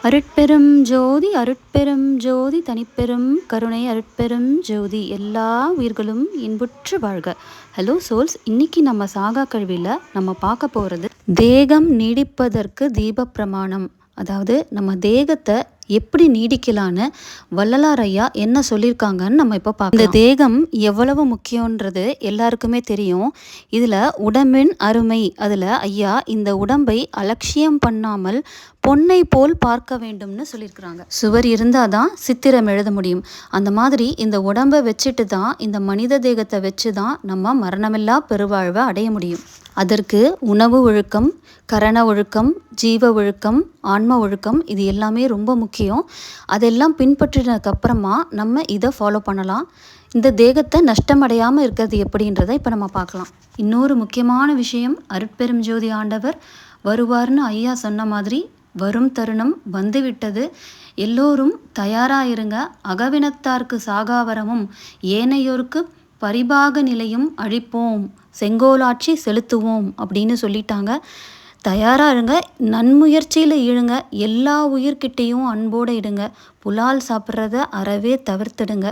அருட்பெரும் ஜோதி அருட்பெரும் ஜோதி தனிப்பெரும் கருணை அருட்பெரும் ஜோதி எல்லா உயிர்களும் இன்புற்று வாழ்க. ஹலோ சோல்ஸ், இன்னைக்கு நம்ம சாகா கல்வியில் நம்ம பார்க்க போகிறது தேகம் நீடிப்பதற்கு தீப பிரமாணம். அதாவது நம்ம தேகத்தை எப்படி நீடிக்கலான்னு வள்ளலார் ஐயா என்ன சொல்லியிருக்காங்கன்னு நம்ம இப்போ பார்க்கலாம். இந்த தேகம் எவ்வளவு முக்கியன்றது எல்லாருக்குமே தெரியும். இதில் உடம்பின் அருமை, அதில் ஐயா இந்த உடம்பை அலட்சியம் பண்ணாமல் பொன்னை போல் பார்க்க வேண்டும்னு சொல்லியிருக்கிறாங்க. சுவர் இருந்தால் தான் சித்திரம் எழுத முடியும். அந்த மாதிரி இந்த உடம்பை வச்சுட்டு தான், இந்த மனித தேகத்தை வச்சு தான் நம்ம மரணமில்லா பெருவாழ்வை அடைய முடியும். அதற்கு உணவு ஒழுக்கம், கரண ஒழுக்கம், ஜீவ ஒழுக்கம், ஆன்ம ஒழுக்கம், இது எல்லாமே ரொம்ப முக்கியம். அதெல்லாம் பின்பற்றினதுக்கப்புறமா நம்ம இதை ஃபாலோ பண்ணலாம். இந்த தேகத்தை நஷ்டமடையாமல் இருக்கிறது எப்படின்றத இப்போ நம்ம பார்க்கலாம். இன்னொரு முக்கியமான விஷயம், அருட்பெரும் ஜோதி ஆண்டவர் வருவார்னு ஐயா சொன்ன மாதிரி வரும் தருணம் வந்துவிட்டது. எல்லோரும் தயாராயிருங்க. அகவினத்தார்க்கு சாகாவரமும் ஏனையோருக்கு பரிபாக நிலையும் அழிப்போம், செங்கோலாட்சி செலுத்துவோம் அப்படின்னு சொல்லிட்டாங்க. தயாராக இருங்க, நன்முயற்சியில் இழுங்க, எல்லா உயிர்கிட்டையும் அன்போடு இடுங்க. புலால் சாப்பிட்றத அறவே தவிர்த்துடுங்க.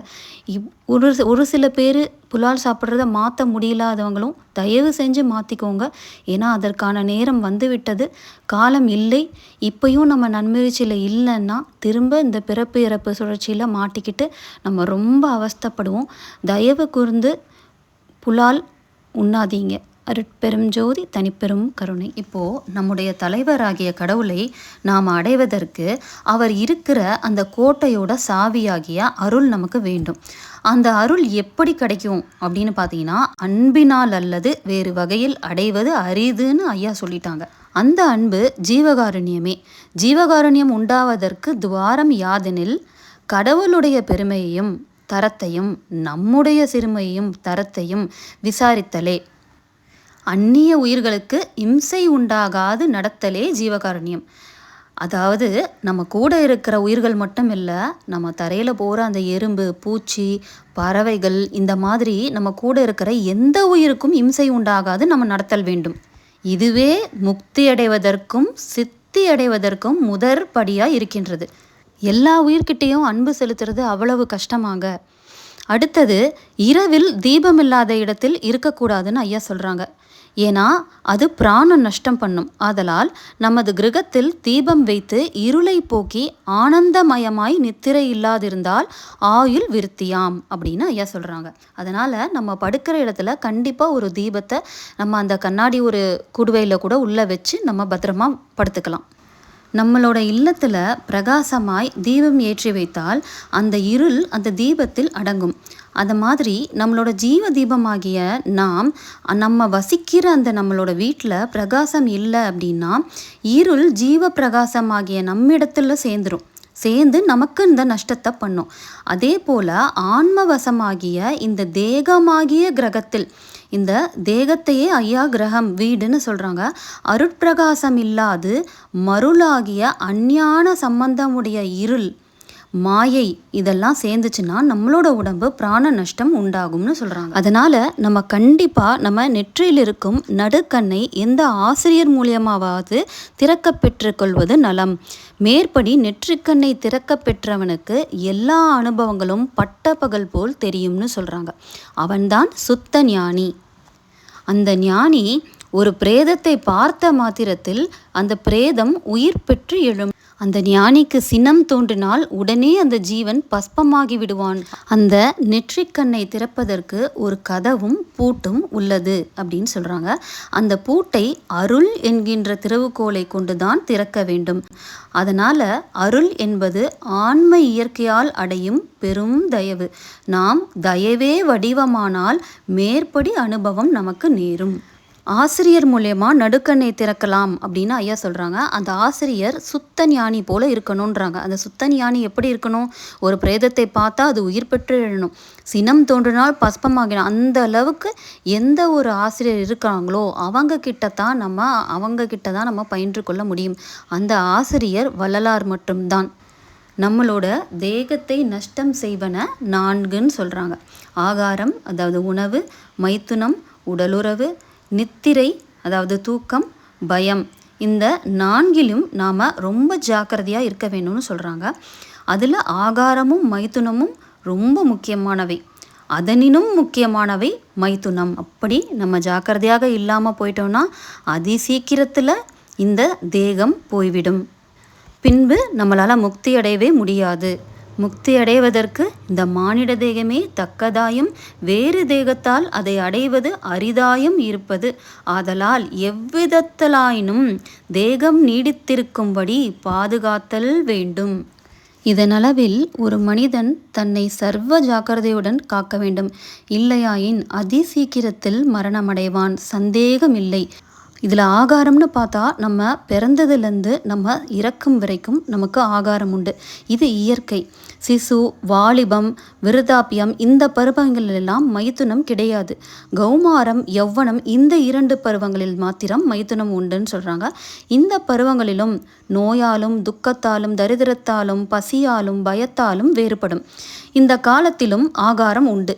ஒரு சில பேர் புலால் சாப்பிட்றத மாற்ற முடியலாதவங்களும் தயவு செஞ்சு மாற்றிக்கோங்க. ஏன்னா அதற்கான நேரம் வந்து விட்டது, காலம் இல்லை. இப்போயும் நம்ம நன்முயற்சியில் இல்லைன்னா திரும்ப இந்த பிறப்பு இறப்பு சுழற்சியில் மாட்டிக்கிட்டு நம்ம ரொம்ப அவஸ்தைப்படுவோம். தயவு கூர்ந்து புலால் உண்ணாதீங்க. அருட்பெரும் ஜோதி தனிப்பெரும் கருணை. இப்போது நம்முடைய தலைவராகிய கடவுளை நாம் அடைவதற்கு அவர் இருக்கிற அந்த கோட்டையோட சாவியாகிய அருள் நமக்கு வேண்டும். அந்த அருள் எப்படி கிடைக்கும் அப்படின்னு பார்த்தீங்கன்னா, அன்பினால் அல்லது வேறு வகையில் அடைவது அரிதுன்னு ஐயா சொல்லிட்டாங்க. அந்த அன்பு ஜீவகாருண்யமே. ஜீவகாருண்யம் உண்டாவதற்கு துவாரம் யாதெனில் கடவுளுடைய பெருமையையும் தரத்தையும் நம்முடைய சிறுமையையும் தரத்தையும் விசாரித்தலே. அந்நிய உயிர்களுக்கு இம்சை உண்டாகாது நடத்தலே ஜீவகாருண்யம். அதாவது நம்ம கூட இருக்கிற உயிர்கள் மட்டும் இல்லை, நம்ம தரையில் போகிற அந்த எறும்பு, பூச்சி, பறவைகள், இந்த மாதிரி நம்ம கூட இருக்கிற எந்த உயிருக்கும் இம்சை உண்டாகாது நம்ம நடத்தல் வேண்டும். இதுவே முக்தி அடைவதற்கும் சித்தி அடைவதற்கும் முதற் படியாக இருக்கின்றது. எல்லா உயிர்கிட்டையும் அன்பு செலுத்துறது அவ்வளவு கஷ்டமாங்க. அடுத்தது, இரவில் தீபம் இல்லாத இடத்தில் இருக்கக்கூடாதுன்னு ஐயா சொல்கிறாங்க. ஏன்னா அது பிராண நஷ்டம் பண்ணும். ஆதலால் நமது கிரகத்தில் தீபம் வைத்து இருளை போக்கி ஆனந்தமயமாய் நித்திரை இல்லாதிருந்தால் ஆயுள் விருத்தியாம் அப்படின்னு ஐயா சொல்கிறாங்க. அதனால் நம்ம படுக்கிற இடத்துல கண்டிப்பாக ஒரு தீபத்தை நம்ம அந்த கண்ணாடி ஒரு குடுவையில் கூட உள்ளே வச்சு நம்ம பத்திரமா படுத்துக்கலாம். நம்மளோட இல்லத்தில் பிரகாசமாய் தீபம் ஏற்றி வைத்தால் அந்த இருள் அந்த தீபத்தில் அடங்கும். அது மாதிரி நம்மளோட ஜீவ தீபமாகிய நம்ம வசிக்கிற அந்த நம்மளோட வீட்டில் பிரகாசம் இல்லை அப்படின்னா இருள் ஜீவ பிரகாசமாகிய நம்மிடத்துல சேர்ந்து நமக்கு இந்த நஷ்டத்தை பண்ணும். அதே போல் ஆன்மவசமாகிய இந்த தேகமாகிய கிரகத்தில், இந்த தேகத்தையே ஐயா கிரகம் வீடுன்னு சொல்கிறாங்க. அருட்பிரகாசம் இல்லாது மருளாகிய அஞ்ஞான சம்பந்தமுடைய இருள், மாயை இதெல்லாம் சேர்ந்துச்சுன்னா நம்மளோட உடம்பு பிராண நஷ்டம் உண்டாகும்னு சொல்கிறாங்க. அதனால் நம்ம கண்டிப்பாக நம்ம நெற்றியில் இருக்கும் நடுக்கண்ணை எந்த ஆசிரியர் மூலியமாவது திறக்க பெற்றுக்கொள்வது நலம். மேற்படி நெற்றிக்கண்ணை திறக்க பெற்றவனுக்கு எல்லா அனுபவங்களும் பட்ட பகல் போல் தெரியும்னு சொல்கிறாங்க. அவன்தான் சுத்த ஞானி. அந்த ஞானி ஒரு பிரேதத்தை பார்த்த மாத்திரத்தில் அந்த பிரேதம் உயிர் பெற்று எழும். அந்த ஞானிக்கு சினம் தோன்றினால் உடனே அந்த ஜீவன் பஸ்பமாகி விடுவான். அந்த நெற்றிக்கண்ணை திறப்பதற்கு ஒரு கதவும் பூட்டும் உள்ளது அப்படின்னு சொல்கிறாங்க. அந்த பூட்டை அருள் என்கின்ற திறவுகோலை கொண்டு தான் திறக்க வேண்டும். அதனால் அருள் என்பது ஆன்ம இயற்கையால் அடையும் பெரும் தயவு. நாம் தயவே வடிவமானால் மேற்படி அனுபவம் நமக்கு நேரும். ஆசிரியர் மூலயமா நடுக்கண்ணை திறக்கலாம் அப்படின்னு ஐயா சொல்கிறாங்க. அந்த ஆசிரியர் சுத்த ஞானி போல இருக்கணுன்றாங்க. அந்த சுத்த ஞானி எப்படி இருக்கணும்? ஒரு பிரேதத்தை பார்த்தா அது உயிர் பெற்று எழணும், சினம் தோன்றினால் பஸ்பமாகிடும். அந்த அளவுக்கு எந்த ஒரு ஆசிரியர் இருக்கிறாங்களோ அவங்க கிட்ட தான் நம்ம பயின்று கொள்ள முடியும். அந்த ஆசிரியர் வள்ளலார் மட்டும்தான். நம்மளோட தேகத்தை நஷ்டம் செய்வன 4ன்னு சொல்கிறாங்க. ஆகாரம், அதாவது உணவு, மைத்துனம், உடலுறவு, நித்திரை, அதாவது தூக்கம், பயம், இந்த 4லும் நாம் ரொம்ப ஜாக்கிரதையாக இருக்க வேணும்னு சொல்கிறாங்க. அதில் ஆகாரமும் மைதுனமும் ரொம்ப முக்கியமானவை. அதனினும் முக்கியமானவை மைதுனம். அப்படி நம்ம ஜாக்கிரதையாக இல்லாமல் போயிட்டோம்னா சீக்கிரத்தில் இந்த தேகம் போய்விடும். பின்பு நம்மளால் முக்தி அடையவே முடியாது. முக்தி அடைவதற்கு இந்த மானிட தேகமே தக்கதாயும் வேறு தேகத்தால் அதை அடைவது அரிதாயும் இருப்பது. ஆதலால் எவ்விதத்தலாயினும் தேகம் நீடித்திருக்கும்படி பாதுகாத்தல் வேண்டும். இதனளவில் ஒரு மனிதன் தன்னை சர்வ ஜாக்கிரதையுடன் காக்க வேண்டும். இல்லையாயின் சீக்கிரத்தில் மரணமடைவான், சந்தேகமில்லை. இதில் ஆகாரம்னு பார்த்தா நம்ம பிறந்ததுலேருந்து நம்ம இறக்கும் வரைக்கும் நமக்கு ஆகாரம் உண்டு. இது இயற்கை. சிசு, வாலிபம், விருதாப்பியம் இந்த பருவங்களெல்லாம் மைதுனம் கிடையாது. கௌமாரம், யௌவனம் இந்த 2 பருவங்களில் மாத்திரம் மைதுனம் உண்டுன்னு சொல்கிறாங்க. இந்த பருவங்களிலும் நோயாலும் துக்கத்தாலும் தரித்திரத்தாலும் பசியாலும் பயத்தாலும் வேறுபடும். இந்த காலத்திலும் ஆகாரம் உண்டு.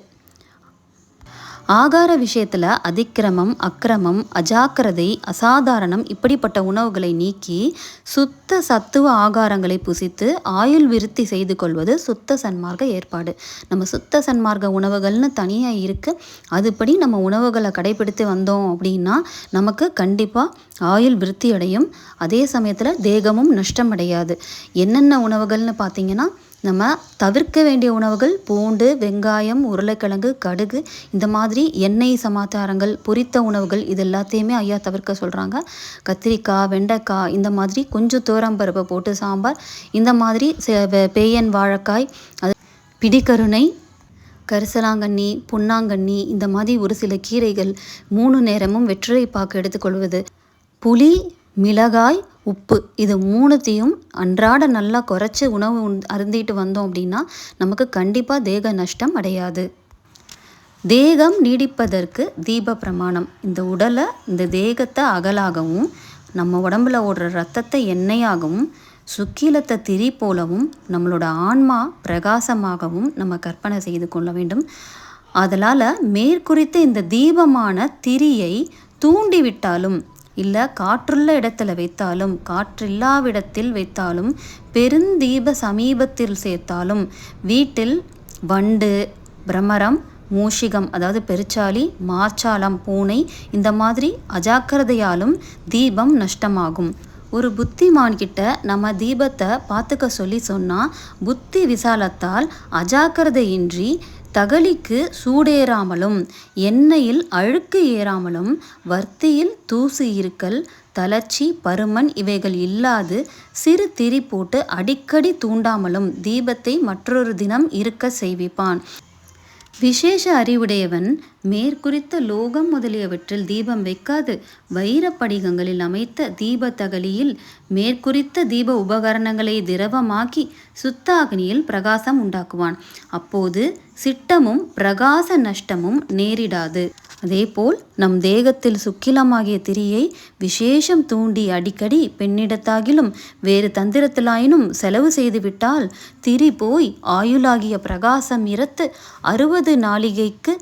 ஆகார விஷயத்தில் அதிக்கிரமம், அக்கிரமம், அஜாக்கிரதை, அசாதாரணம் இப்படிப்பட்ட உணவுகளை நீக்கி சுத்த சத்துவ ஆகாரங்களை புசித்து ஆயுள் விருத்தி செய்து கொள்வது சுத்த சன்மார்க்க ஏற்பாடு. நம்ம சுத்த சன்மார்க்க உணவுகள்னு தனியாக இருக்குது. அதுபடி நம்ம உணவுகளை கடைபிடித்து வந்தோம் அப்படின்னா நமக்கு கண்டிப்பாக ஆயுள் விருத்தி அடையும். அதே சமயத்தில் தேகமும் நஷ்டம் அடையாது. என்னென்ன உணவுகள்னு பார்த்திங்கன்னா, நம்ம தவிர்க்க வேண்டிய உணவுகள் பூண்டு, வெங்காயம், உருளைக்கிழங்கு, கடுகு இந்த மாதிரி எண்ணெய் சமாச்சாரங்கள், பொரித்த உணவுகள் இது எல்லாத்தையுமே ஐயா தவிர்க்க சொல்கிறாங்க. கத்திரிக்காய், வெண்டைக்காய் இந்த மாதிரி கொஞ்சம் துவரம்பருப்பை போட்டு சாம்பார், இந்த மாதிரி பேயன் வாழைக்காய், அது பிடிக்கருணை, கரிசலாங்கண்ணி, பொன்னாங்கண்ணி இந்த மாதிரி ஒரு சில கீரைகள், 3 நேரமும் வெற்றிலை பாக்கு எடுத்துக்கொள்வது, புளி, மிளகாய், உப்பு இது 3த்தையும் அன்றாட நல்லா குறைச்சி உணவு அருந்திட்டு வந்தோம் அப்படின்னா நமக்கு கண்டிப்பாக தேக நஷ்டம் அடையாது. தேகம் நீடிப்பதற்கு தீப பிரமாணம். இந்த உடலை, இந்த தேகத்தை அகலாகவும், நம்ம உடம்புல ஓடுற ரத்தத்தை எண்ணெயாகவும், சுக்கிலத்தை திரி போலவும், நம்மளோட ஆன்மா பிரகாசமாகவும் நம்ம கற்பனை செய்து கொள்ள வேண்டும். அதனால் மேற்குறித்த இந்த தீபமான திரியை தூண்டிவிட்டாலும் இல்லை காற்றுள்ள இடத்துல வைத்தாலும், காற்றில்லாவிடத்தில் வைத்தாலும், பெருந்தீப சமீபத்தில் சேர்த்தாலும், வீட்டில் வண்டு, பிரமரம், மூஷிகம் அதாவது பெருச்சாளி, மார்ச்சாலம், பூனை இந்த மாதிரி அஜாக்கிரதையாலும் தீபம் நஷ்டமாகும். ஒரு புத்திமான்கிட்ட நம்ம தீபத்தை பார்த்துக்க சொல்லி சொன்னால் புத்தி விசாலத்தால் அஜாக்கிரதையின்றி தகலிக்கு சூடேறாமலும், எண்ணெயில் அழுக்கு ஏறாமலும், வர்த்தியில் தூசு இருக்கல், தளர்ச்சி, பருமன் இவைகள் இல்லாது சிறு திரி போட்டு அடிக்கடி தூண்டாமலும் தீபத்தை மற்றொரு தினம் இருக்க செய்விப்பான். விசேஷ அறிவுடையவன் மேற்குறித்த லோகம் முதலியவற்றில் தீபம் வைக்காது வைரப்படிகங்களில் அமைத்த தீப தகலியில் மேற்குறித்த தீப உபகரணங்களை திரவமாக்கி சுத்த அக்னியில் பிரகாசம் உண்டாக்குவான். அப்போது சிட்டமும் பிரகாச நஷ்டமும் நேரிடாது. அதேபோல் நம் தேகத்தில் சுக்கிலமாகிய திரியை விசேஷம் தூண்டி அடிக்கடி பெண்ணிடத்தாகிலும் வேறு தந்திரத்திலாயினும் செலவு செய்துவிட்டால் திரி போய் ஆயுளாகிய பிரகாசம் இறத்து 60 நாளிகைக்கு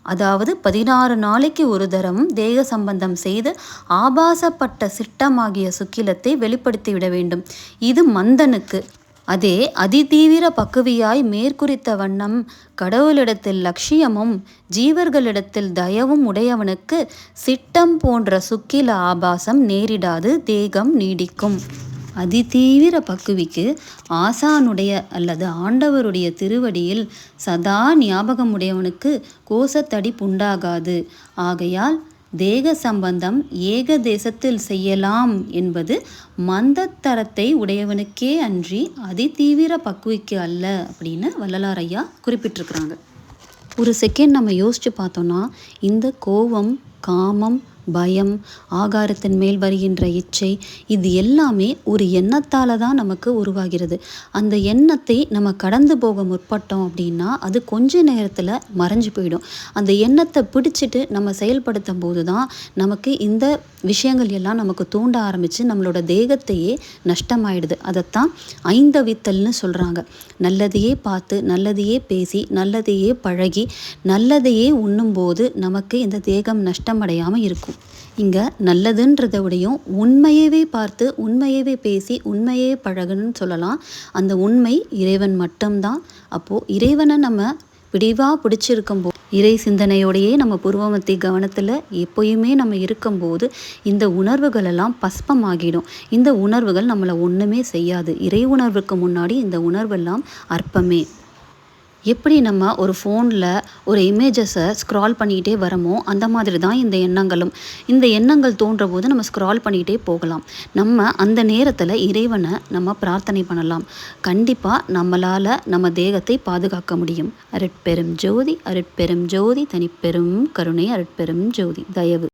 அதாவது 16 நாளைக்கு ஒரு தரம் தேக சம்பந்தம் செய்து ஆபாசப்பட்ட சிட்டமாகிய சுக்கிலத்தை வெளிப்படுத்திவிட வேண்டும். இது மந்தனுக்கு. அதே அதிதீவிர பக்குவியாய் மேற்குறித்த வண்ணம் கடவுளிடத்தில் லட்சியமும் ஜீவர்களிடத்தில் தயவும் உடையவனுக்கு சிட்டம் போன்ற சுக்கில ஆபாசம் நேரிடாது, தேகம் நீடிக்கும். அதிதீவிர பக்குவிக்கு ஆசானுடைய அல்லது ஆண்டவருடைய திருவடியில் சதா ஞாபகமுடையவனுக்கு கோசத்தடி புண்டாகாது. ஆகையால் தேக சம்பந்தம் ஏக தேசத்தில் செய்யலாம் என்பது மந்தத்தரத்தை உடையவனுக்கே அன்றி அதிதீவிர பக்குவிக்கு அல்ல அப்படின்னு வள்ளலார் ஐயா குறிப்பிட்டிருக்கிறாங்க. ஒரு செகண்ட் நம்ம யோசித்து பார்த்தோன்னா இந்த கோபம், காமம், பயம், ஆகாரத்தின் மேல் வருகின்ற இச்சை இது எல்லாமே ஒரு எண்ணத்தால் தான் நமக்கு உருவாகிறது. அந்த எண்ணத்தை நம்ம கடந்து போக முற்பட்டோம் அப்படின்னா அது கொஞ்ச நேரத்தில் மறைஞ்சு போயிடும். அந்த எண்ணத்தை பிடிச்சிட்டு நம்ம செயல்படுத்தும் போது தான் நமக்கு இந்த விஷயங்கள் எல்லாம் நமக்கு தூண்ட ஆரம்பித்து நம்மளோட தேகத்தையே நஷ்டமாயிடுது. அதைத்தான் ஐந்தவித்தல்னு சொல்கிறாங்க. நல்லதையே பார்த்து, நல்லதையே பேசி, நல்லதையே பழகி, நல்லதையே உண்ணும்போது நமக்கு இந்த தேகம் நஷ்டமடையாமல் இருக்கும். இங்கே நல்லதுன்றதை விடையும் உண்மையவே பார்த்து உண்மையவே பேசி உண்மையே பழகணும்னு சொல்லலாம். அந்த உண்மை இறைவன் மட்டும்தான். அப்போது இறைவனை நம்ம விடிவாக பிடிச்சிருக்கும்போது இறை சிந்தனையோடையே நம்ம பூர்வமத்தி கவனத்தில் எப்போயுமே நம்ம இருக்கும்போது இந்த உணர்வுகளெல்லாம் பஸ்பமாகிடும். இந்த உணர்வுகள் நம்மளை ஒன்றுமே செய்யாது. இறை உணர்வுக்கு முன்னாடி இந்த உணர்வெல்லாம் அற்பமே. எப்படி நம்ம ஒரு ஃபோனில் ஒரு இமேஜஸை ஸ்க்ரால் பண்ணிக்கிட்டே வரமோ அந்த மாதிரி தான் இந்த எண்ணங்களும். இந்த எண்ணங்கள் தோன்ற போது நம்ம ஸ்க்ரால் பண்ணிக்கிட்டே போகலாம். நம்ம அந்த நேரத்தில் இறைவனை நம்ம பிரார்த்தனை பண்ணலாம். கண்டிப்பாக நம்மளால் நம்ம தேகத்தை பாதுகாக்க முடியும். அருட்பெரும் ஜோதி, அருட்பெரும் ஜோதி, தனிப்பெரும் கருணை, அருட்பெரும் ஜோதி, தயவு.